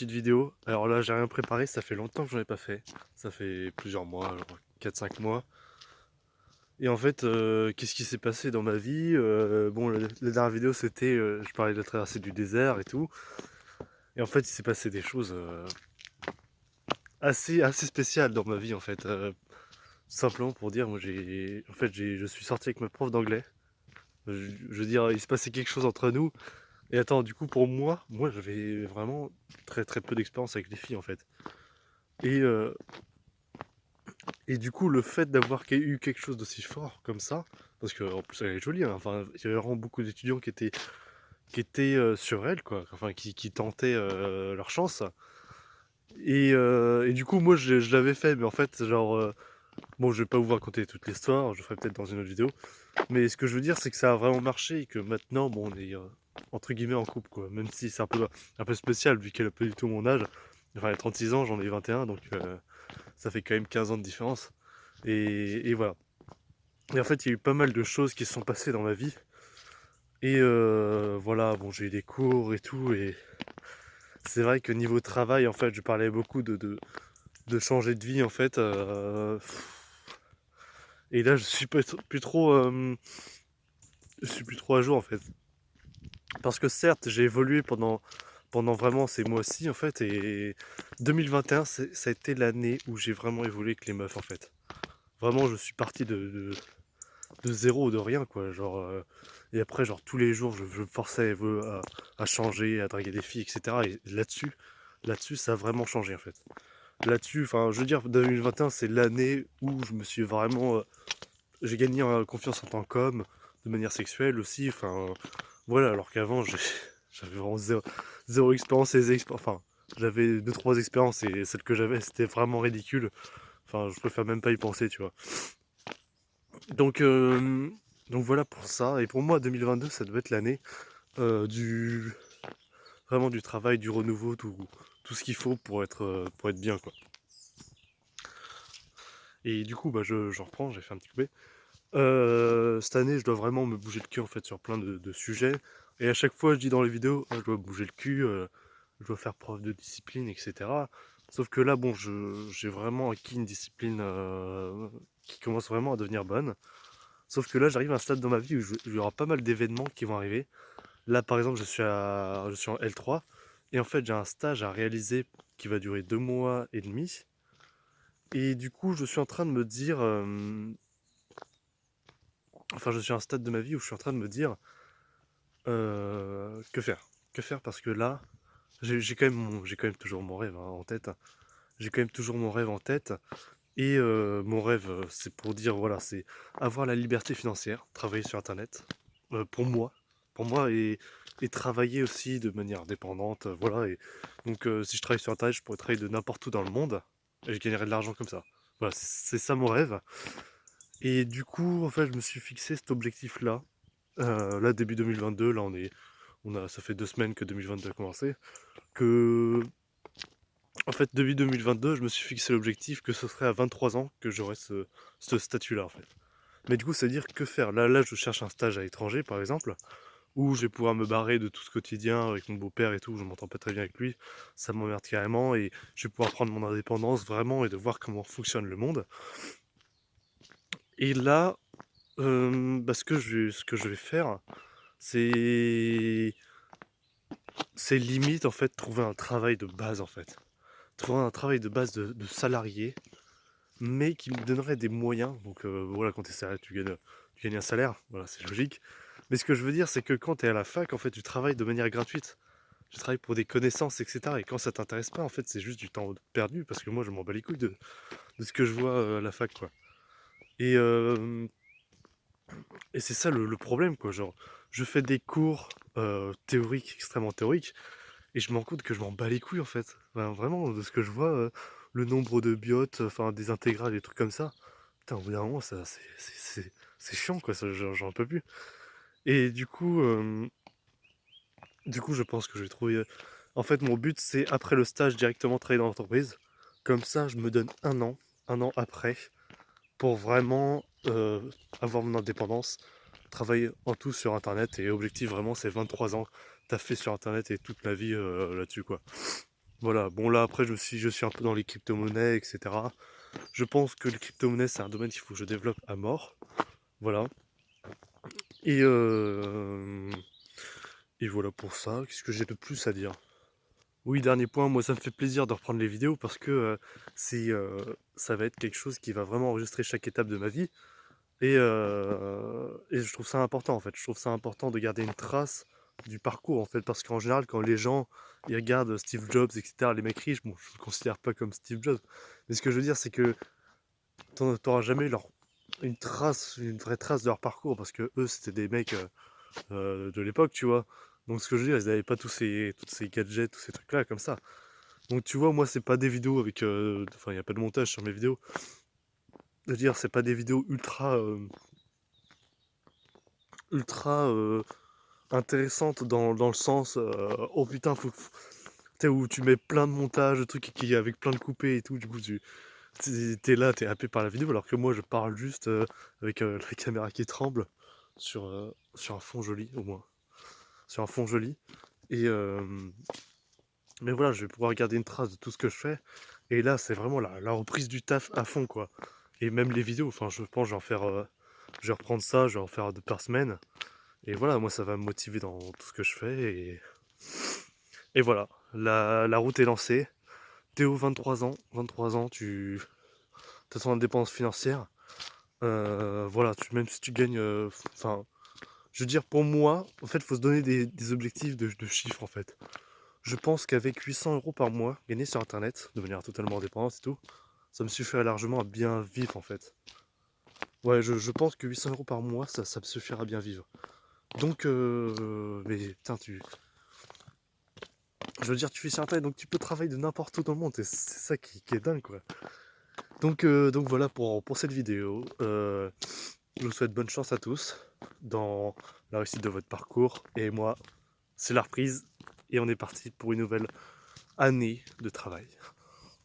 petite vidéo. Alors là, j'ai rien préparé, ça fait longtemps que j'en ai pas fait. Ça fait plusieurs mois, genre 4-5 mois. Et en fait, qu'est-ce qui s'est passé dans ma vie? Bon, la dernière vidéo, c'était, je parlais de la traversée du désert et tout. Et en fait, il s'est passé des choses assez spéciales dans ma vie, en fait. Simplement pour dire, moi, je suis sorti avec ma prof d'anglais. Je veux dire, il se passait quelque chose entre nous. Et attends, du coup, pour moi, j'avais vraiment très très peu d'expérience avec les filles, en fait. Et, euh, Et du coup, le fait d'avoir eu quelque chose d'aussi fort comme ça, parce qu'en plus elle est jolie, hein, enfin, il y avait vraiment beaucoup d'étudiants qui étaient sur elle, quoi, enfin, qui tentaient leur chance. Et du coup, moi, je l'avais fait, mais en fait, genre, bon, je vais pas vous raconter toute l'histoire, je le ferai peut-être dans une autre vidéo, mais ce que je veux dire, c'est que ça a vraiment marché et que maintenant, bon, on est entre guillemets en couple, quoi, même si c'est un peu spécial vu qu'elle a pas du tout mon âge. Enfin, elle a 36 ans, j'en ai 21, donc ça fait quand même 15 ans de différence. Et voilà. Et en fait, il y a eu pas mal de choses qui se sont passées dans ma vie. Et voilà, bon, j'ai eu des cours et tout. Et c'est vrai que niveau travail, en fait, je parlais beaucoup de changer de vie, en fait. Et là, je suis plus trop, je suis plus trop à jour, en fait. Parce que certes, j'ai évolué pendant vraiment ces mois-ci, en fait. Et 2021, ça a été l'année où j'ai vraiment évolué avec les meufs, en fait. Vraiment, je suis parti de zéro, de rien, quoi. Genre, et après, genre, tous les jours, je me forçais à changer, à draguer des filles, etc. Et là-dessus, ça a vraiment changé, en fait. Là-dessus, enfin, je veux dire, 2021, c'est l'année où je me suis vraiment. J'ai gagné en confiance en tant qu'homme, de manière sexuelle aussi. Enfin, voilà, alors qu'avant, j'avais vraiment zéro expérience enfin, j'avais deux, trois expériences et celle que j'avais, c'était vraiment ridicule. Enfin, je préfère même pas y penser, tu vois. Donc, euh, donc voilà pour ça. Et pour moi, 2022, ça devait être l'année du vraiment du travail, du renouveau, tout ce qu'il faut pour être bien, quoi. Et du coup, bah, je reprends, j'ai fait un petit coupé. Cette année, je dois vraiment me bouger le cul en fait sur plein de sujets. Et à chaque fois, je dis dans les vidéos, ah, je dois bouger le cul, je dois faire preuve de discipline, etc. Sauf que là, bon, j'ai vraiment acquis une discipline qui commence vraiment à devenir bonne. Sauf que là, j'arrive à un stade dans ma vie où il y aura pas mal d'événements qui vont arriver. Là, par exemple, je suis en L3 et en fait, j'ai un stage à réaliser qui va durer 2 mois et demi. Et du coup, je suis en train de me dire, enfin, je suis à un stade de ma vie où je suis en train de me dire, que faire? Que faire? Parce que là, j'ai quand même toujours mon rêve hein, en tête. J'ai quand même toujours mon rêve en tête. Et mon rêve, c'est pour dire, voilà, c'est avoir la liberté financière, travailler sur Internet, pour moi. Pour moi et travailler aussi de manière indépendante, voilà. Et donc, si je travaille sur Internet, je pourrais travailler de n'importe où dans le monde et je gagnerais de l'argent comme ça. Voilà, c'est ça mon rêve. Et du coup, en fait, je me suis fixé cet objectif-là. Là, début 2022, là, ça fait 2 semaines que 2022 a commencé. Que En fait, début 2022, je me suis fixé l'objectif que ce serait à 23 ans que j'aurais ce statut-là, en fait. Mais du coup, ça veut dire que faire? Là, je cherche un stage à l'étranger, par exemple, où je vais pouvoir me barrer de tout ce quotidien avec mon beau-père et tout. Je m'entends pas très bien avec lui, ça m'emmerde carrément, et je vais pouvoir prendre mon indépendance vraiment et de voir comment fonctionne le monde. Et là, bah, ce que je vais faire, c'est c'est limite en fait trouver un travail de base en fait. Trouver un travail de base de salarié mais qui me donnerait des moyens. Donc voilà, quand tu es salarié, tu gagnes un salaire, voilà, c'est logique. Mais ce que je veux dire, c'est que quand tu es à la fac, en fait, tu travailles de manière gratuite. Tu travailles pour des connaissances, etc. Et quand ça t'intéresse pas, en fait, c'est juste du temps perdu, parce que moi, je m'en bats les couilles de ce que je vois à la fac, quoi. Et, euh, et c'est ça le problème, quoi. Genre, je fais des cours théoriques, extrêmement théoriques, et je me rends compte que je m'en bats les couilles, en fait. Enfin, vraiment, de ce que je vois, le nombre de biotes, enfin, des intégrales, des trucs comme ça. Putain, au bout d'un moment, c'est chiant, quoi, j'en peux plus. Et du coup, je pense que je vais trouver. En fait, mon but, c'est après le stage, directement travailler dans l'entreprise. Comme ça, je me donne un an après, pour vraiment avoir mon indépendance, travailler en tout sur Internet. Et objectif, vraiment, c'est 23 ans, taffer sur Internet et toute ma vie là-dessus, quoi. Voilà, bon là après je suis un peu dans les crypto-monnaies, etc. Je pense que les crypto-monnaies c'est un domaine qu'il faut que je développe à mort. Voilà. Et, euh, et voilà pour ça. Qu'est-ce que j'ai de plus à dire? Oui, dernier point, moi ça me fait plaisir de reprendre les vidéos parce que ça va être quelque chose qui va vraiment enregistrer chaque étape de ma vie. Et je trouve ça important en fait. Je trouve ça important de garder une trace du parcours en fait. Parce qu'en général, quand les gens ils regardent Steve Jobs, etc., les mecs riches, bon, je ne me considère pas comme Steve Jobs. Mais ce que je veux dire, c'est que t'auras jamais une trace, une vraie trace de leur parcours. Parce que eux, c'était des mecs de l'époque, tu vois. Donc ce que je veux dire, ils n'avaient pas tous ces gadgets, tous ces trucs-là comme ça. Donc tu vois, moi, c'est pas des vidéos avec... Enfin, il n'y a pas de montage sur mes vidéos. Je veux dire, c'est pas des vidéos ultra intéressante dans le sens oh putain tu sais, où tu mets plein de montages de trucs qui avec plein de coupés et tout, du coup t'es là, t'es happé par la vidéo, alors que moi je parle juste avec la caméra qui tremble sur un fond joli, au moins sur un fond joli. Et mais voilà, je vais pouvoir garder une trace de tout ce que je fais, et là c'est vraiment la reprise du taf à fond, quoi. Et même les vidéos, enfin je pense que je vais en faire je vais reprendre ça, je vais en faire deux par semaine. Et voilà, moi ça va me motiver dans tout ce que je fais. Et voilà, la route est lancée. Théo, 23 ans, tu as ton indépendance financière. Voilà, même si tu gagnes. Enfin, je veux dire, pour moi, en fait, il faut se donner des objectifs de chiffres en fait. Je pense qu'avec 800 euros par mois, gagner sur internet, de manière totalement indépendante et tout, ça me suffirait largement à bien vivre en fait. Ouais, je pense que 800 euros par mois, ça me suffira à bien vivre. Donc, mais putain, je veux dire, tu fais sur internet, donc tu peux travailler de n'importe où dans le monde, et c'est ça qui est dingue, quoi. Donc voilà pour cette vidéo. Je vous souhaite bonne chance à tous dans la réussite de votre parcours. Et moi, c'est la reprise, et on est parti pour une nouvelle année de travail.